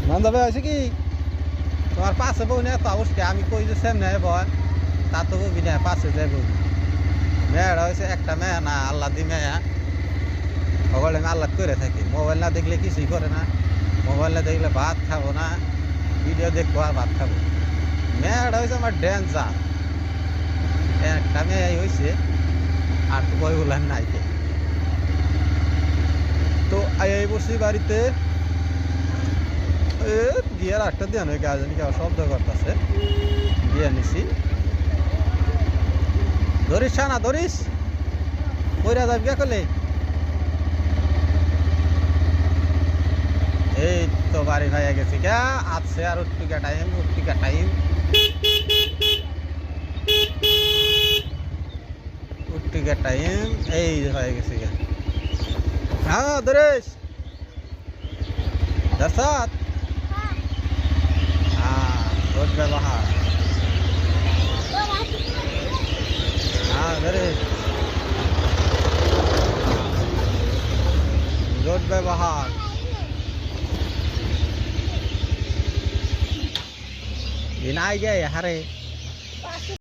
বান্ধবে হয়েছে কি তোমার পাশে বউ নিয়ে তো অবশ্যই আমি কই যে সেম নেই বয় তা তো বউবি না পাশে যাই বউবি মেয়েরা হয়েছে একটা মেয়ে না আল্লাহ দি মেয়া সকলে আমি আল্লাহ করে থাকি মোবাইল না দেখলে কিছুই করে না মোবাইল না দেখলে ভাত খাবো না ভিডিও দেখবো আর ভাত খাবো মেয়েটা হয়েছে আমার ডেঞ্জার একটা মেয়ে হয়েছে আর তো বইগুলো নাই তো এই বসি বাড়িতে গিয়ার একটা দিয়ে নয় কাজ জানি কেউ শব্দ করতেছে গিয়ে নিছি ধরিস না ধরিস কইরা যাবি কে করলে এই তো বাড়ি ভাইয়া গেছি কে আছে আর উঠপিকা টাইম উঠপিকা টাইম এই হয়ে গেছি কে হ্যাঁ ধরিস দর্শক হ্যাঁ রোড ব্যবহার হ্যাঁ ধরিস রোড ব্যবহার Ini aja ya hari